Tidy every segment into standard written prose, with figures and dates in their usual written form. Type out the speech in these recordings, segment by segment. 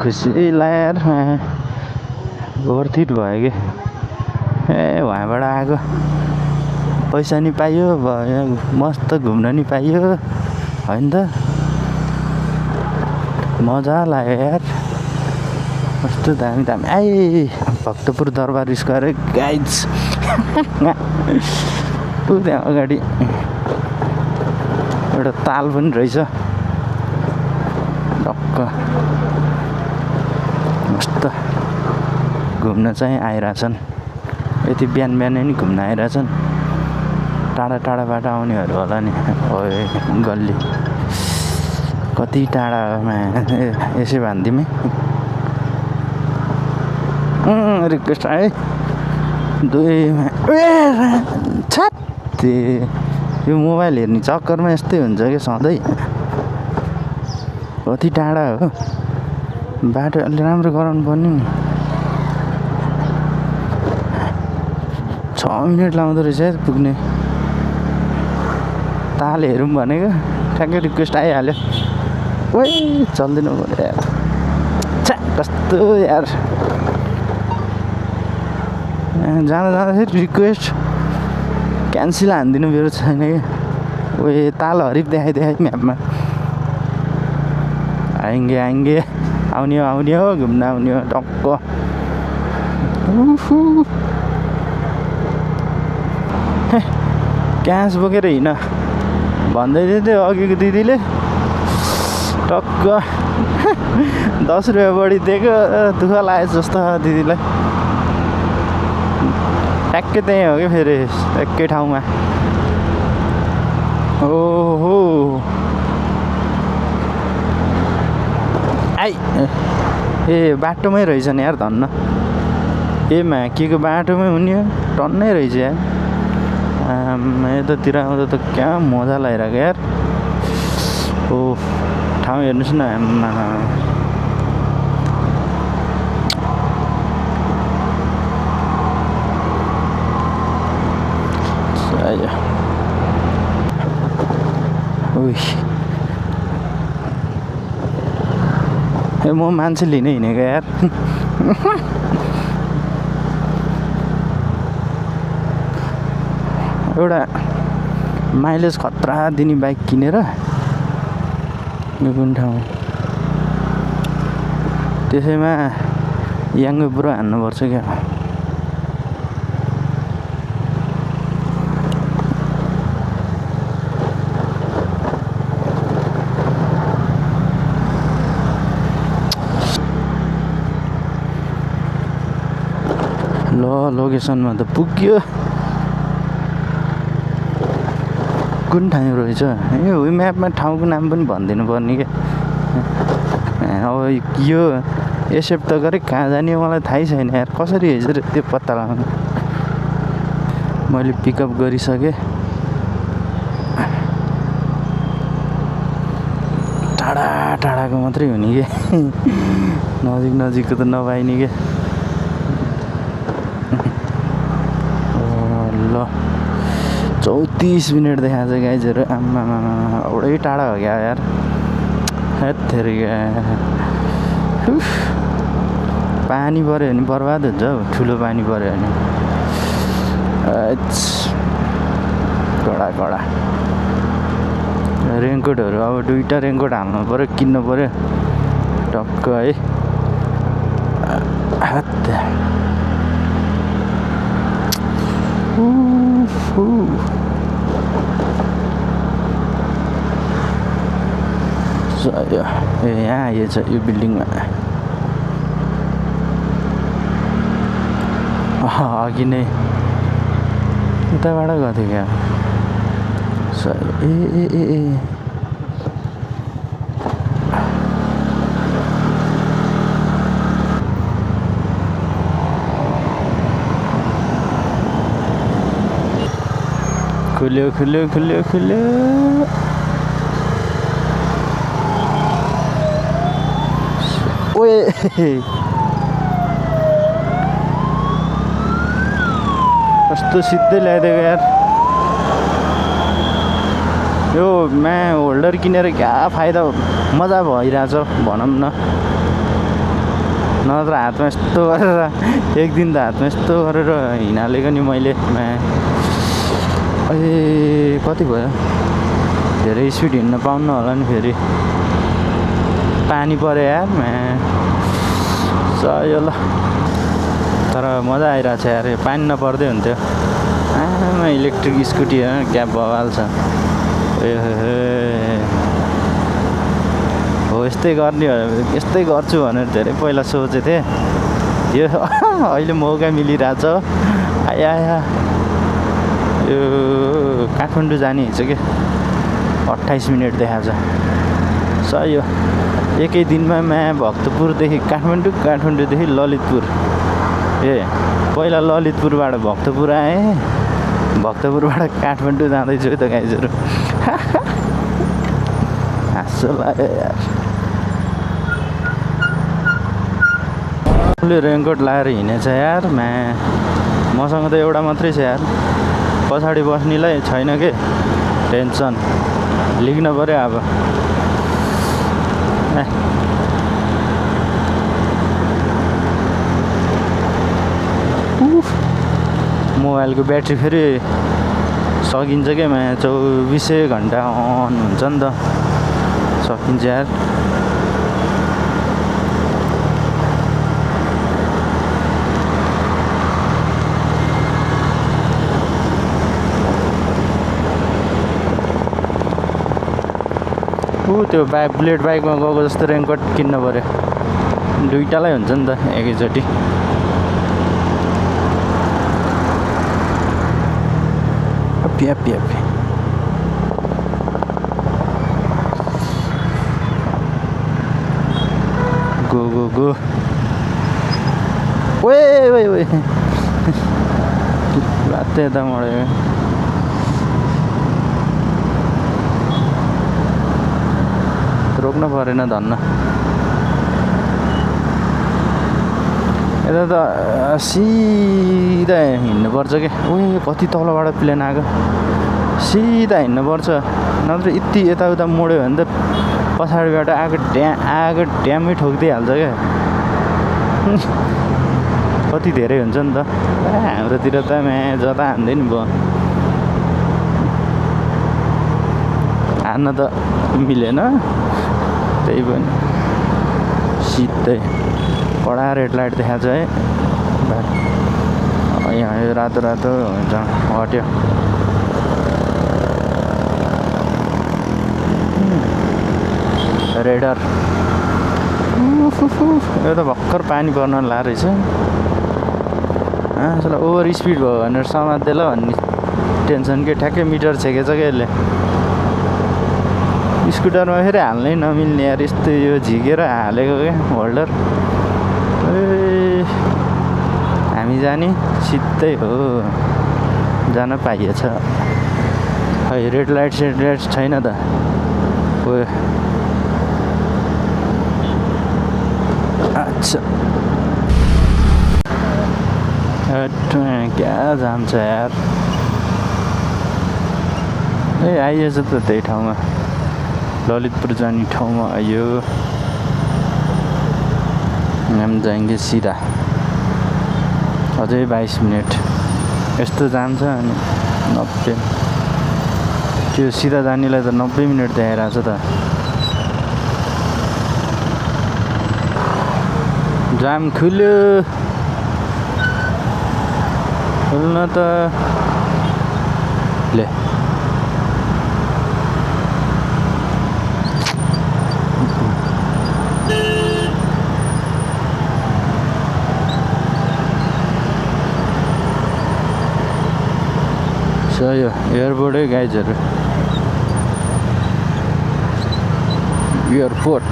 खुसी यार worth it भयो कि वहाँबाट आएको पैसा नि पाइयो मस्त घुम्न नि पाइयो होइन त मजा लाग्यो यार कस्तो दामी दामी भक्तपुर दरबार स्क्वायर गाइज त्यहाँ अगाडि एउटा ताल पनि रहेछ टक्क मस्त घुम्न चाहिँ आइरहेछन् यति बिहान बिहानै नि घुम्न आइरहेछन् टाढा टाढाबाट आउनेहरू होला नि ओए गल्ली कति टाढामा यसै भन्दिउँ रिक्वेस्ट है दुईमा छात्ते यो मोबाइल हेर्ने चक्करमा यस्तै हुन्छ कि सधैँ कति टाढा हो बाटो अलि राम्रो गराउनु पर्ने नि 6 मिनट लाउँदो रहेछ पुग्ने ताल हेरौँ भनेको ठ्याक्कै रिक्वेस्ट आइहाल्यो ओइ चल्दैन पऱ्यो यार छ्या कस्तो यार जाँदा जाँदाखेरि रिक्वेस्ट क्यान्सल हानिदिनु मेरो छैन कि ओए ताल हरिफ देखाइ म्यापमा आएंगे आउने हो घुम्न आउने हो टक्क क्यास बोकेर हिँड भन्दै थियो अघिको दिदीले टक्क 10 रुपियाँ बढी दिएको दुःख लाग्यो जस्तो दिदीलाई ट्याक्कै त्यही हो कि फेरि एकै ठाउँमा ओहो ए बाटोमै रहेछ नि यार धन्न के को बाटोमै हुने हो टन्नै रहेछ यार यतातिर आउँदा त क्या मजा लागिरहेको यार ओ ठाउँ हेर्नुहोस् न म मान्छे लिन हिँडेको यार एउटा माइलेज खतरा दिने बाइक किनेर यो कुन ठाउँ त्यसैमा याङ्गो ब्रो हान्नुपर्छ क्या लोकेसनमा त पुग्यो कुन ठाउँ रहेछ यो म्यापमा ठाउँको नाम पनि भनिदिनु पर्ने क्या अब यो एक्सेप्ट त गरेँ कहाँ जाने मलाई थाहै छैन यार कसरी हेर्छ त्यो पत्ता लगाउनु मैले पिकअप गरिसकेँ टाढा टाढाको मात्रै हुने कि नजिकको त नपाइने क्या ल 34 मिनट देखाएको छ गाइजहरू आम्मा एउटै टाढा हो क्या यार हेत्तेरिका पानी पऱ्यो भने बर्बाद हुन्छ हौ ठुलो पानी पऱ्यो भने कडा रेनकोटहरू अब 2टा रेनकोट हाल्नु पऱ्यो किन्नु पऱ्यो टक्क है यहाँ आइएछ यो बिल्डिङमा अघि नै उताबाट गएको थियो क्या ए खुल्यो ओए कस्तो सिधै ल्याइदिएको यार यो होल्डर किनेर क्या फाइदा मजा भइरहेछ भनौँ न नत्र हातमा यस्तो गरेर एक दिन त हातमा यस्तो गरेर हिँडालेको नि मैले ए कति भयो धेरै स्पिड हिँड्न पाउन्न होला नि फेरि पानी पऱ्यो यार सही ल तर मजा आइरहेको छ यार पानी नपर्दै हुन्थ्यो आमा इलेक्ट्रिक स्कुटी क्या बवाल छ ए हो यस्तै गर्ने यस्तै गर्छु भनेर धेरै पहिला सोचेको थिएँ यो अहिले मौका मिलिरहेछ आया यो काठमाडौँ जाने हिजो के 28 मिनट देखाएको छ सही हो एकै दिनमा भक्तपुरदेखि काठमाडौँदेखि ललितपुर पहिला ललितपुरबाट भक्तपुर आएँ भक्तपुरबाट काठमाडौँ जाँदैछु त गाइजहरू हाँसो लाग्यो यार उसले रेनकोट लगाएर हिँडेछ यार मसँग त एउटा मात्रै छ यार पछाडि बस्नेलाई छैन के टेन्सन लिग्न पऱ्यो अब मोबाइलको ब्याट्री फेरि सकिन्छ क्या 24 घन्टा अन हुन्छ नि त सकिन्छ यार त्यो बुलेट बाइकमा गएको जस्तो रेनकोट किन्न पऱ्यो दुइटालाई हुन्छ नि त एकैचोटि प्याप गो ओए लाते यता मऱ्यो रोक्न परेन धन्न यता त सिधा हिँड्नुपर्छ क्या कति तलबाट प्लेन आएको सिधा हिँड्नुपर्छ नत्र यति यताउता मोड्यो भने त पछाडिबाट आएको ड्यामै ठोकिदिइहाल्छ क्या कति धेरै हुन्छ नि त हाम्रोतिर त जता हान्दै नि भयो हान्न त मिलेन त्यही पनि सिधै कडा रेड लाइट देखाएको छ है यहाँ यो रातो हुन्छ हट्यो रेडर यो त भर्खर पानी पर्न लाग्यो रहेछ चलो ओभर स्पिड भयो भनेर समात्दै ल भन्ने टेन्सन के ठ्याक्कै मिटर छेकेछ क्या यसले स्कुटरमा फेरि हाल्नै नमिल्ने यार यस्तो यो झिकेर हालेको क्या होल्डर हामी जाने सिधै हो जान पाइएछ खै रेड लाइट छैन त अच्छा क्या जाम छ यार आइएछ त त्यही ठाउँमा ललितपुर जाने ठाउँमा आइयो हम जाएंगे सीधा अझै 22 मिनट यस्तो जान्छ अनि 90 त्यो सिधा जानेलाई त 90 मिनट देखाइरहेछ त जाम खुल्यो खुल्न त ले यो एयरपोर्टै गाइजहरू एयरपोर्ट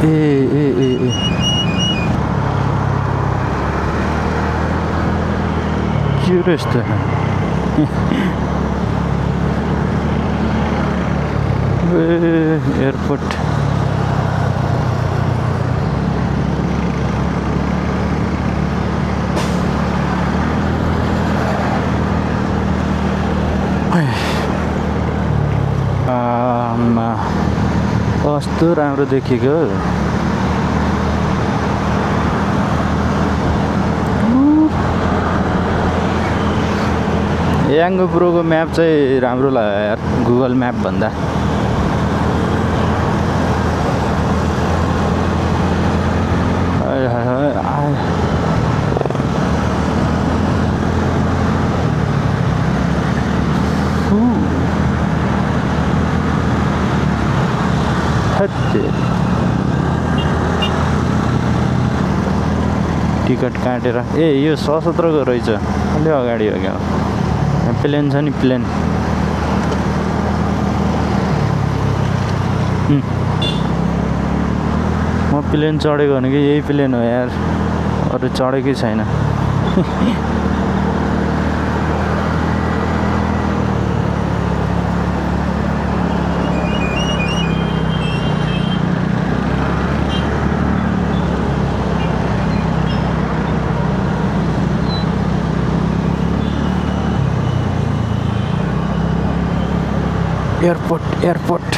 ए ए ए ए के रहेछ त एयरपोर्ट कस्तो राम्रो देखेको याङ्गो प्रोको म्याप चाहिँ राम्रो लाग्यो यार गुगल म्याप भन्दा टिकट काटेर ए यो 17 को रहेछ अलि अगाडि हो क्या प्लेन छ नि प्लेन म प्लेन चढेको भनेको यही प्लेन हो यार अरू चढेकै छैन एयरपोर्ट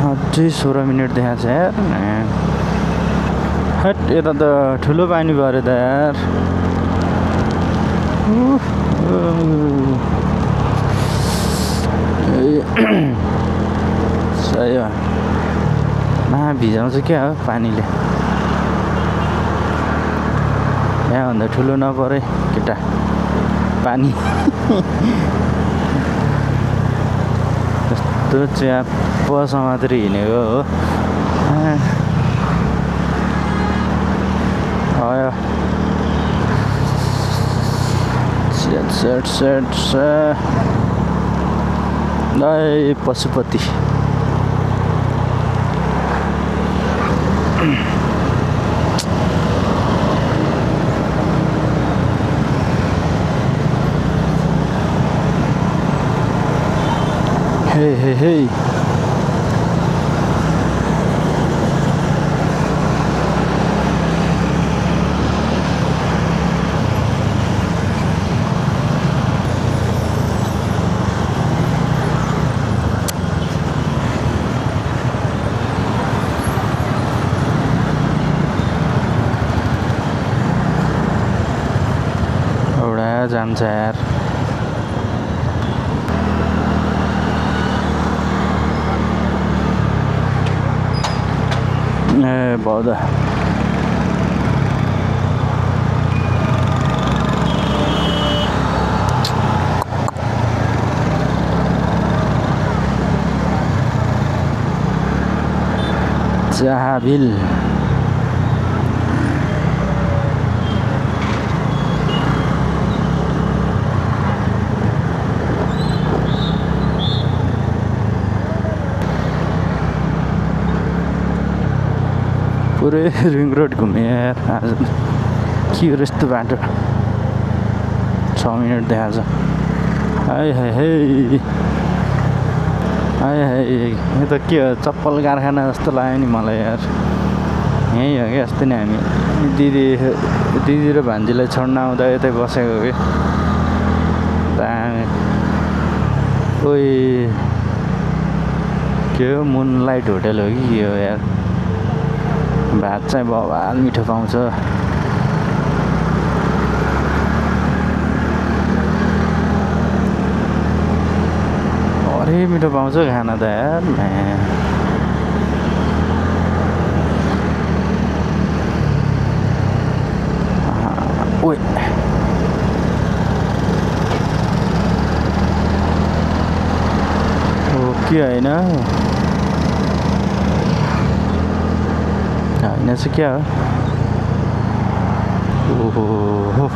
अझै 16 मिनट देखाएको छ यार हट यता त ठुलो पानी भयो अरे त यार सही हो भिजाउँछ क्या हो पानीले यहाँभन्दा ठुलो नपरे केटा पानी त्यो च्याप्पस मात्रै हिँडेको हो ल पशुपति हे एउटा जान्छ यार बौद्ध जहाबिल पुरै रिङ रोड घुमेँ यार आज के हो यस्तो बाटो 6 मिनट देखाएको छ हाय हाय यो त के हो चप्पल कारखाना जस्तो लाग्यो नि मलाई यार यहीँ हो कि अस्ति नै हामी दिदी र भान्जीलाई छोड्न आउँदा यतै बसेको कि ओइ के हो मुनलाइट होटल हो कि के हो यार भात चाहिँ बवाल मिठो पाउँछ अरे मिठो पाउँछ खाना त यार ओइ के होइन चाहिँ क्या हो ओहो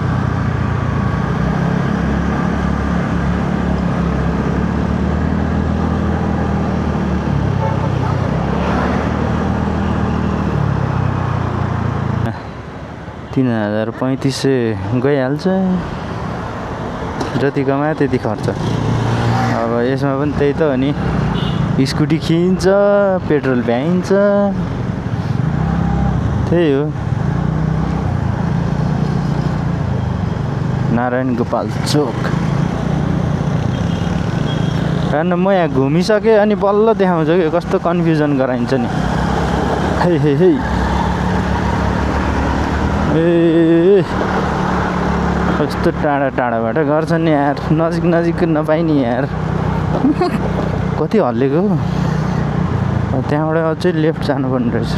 3,000 गइहाल्छ जति कमायो त्यति खर्च अब यसमा पनि त्यही त हो नि स्कुटी खिन्छ पेट्रोल भ्याइन्छ त्यही हो नारायण गोपाल चोक हेर्न म यहाँ घुमिसकेँ अनि बल्ल देखाउँछ कि कस्तो कन्फ्युजन गराइन्छ नि हे हे हे ए कस्तो टाढा टाढाबाट गर्छ नि यार नजिक नजिक नपाइने यार कति हल्लेको त्यहाँबाट अझै लेफ्ट जानुपर्ने रहेछ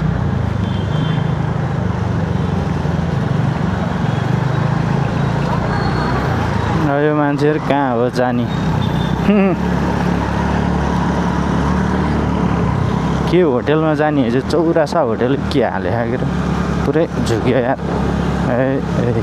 यो मान्छेहरू कहाँ हो जाने के होटेलमा जाने हो चौरासा होटेल के हाले खाएर पुरै झुक्यो यार ए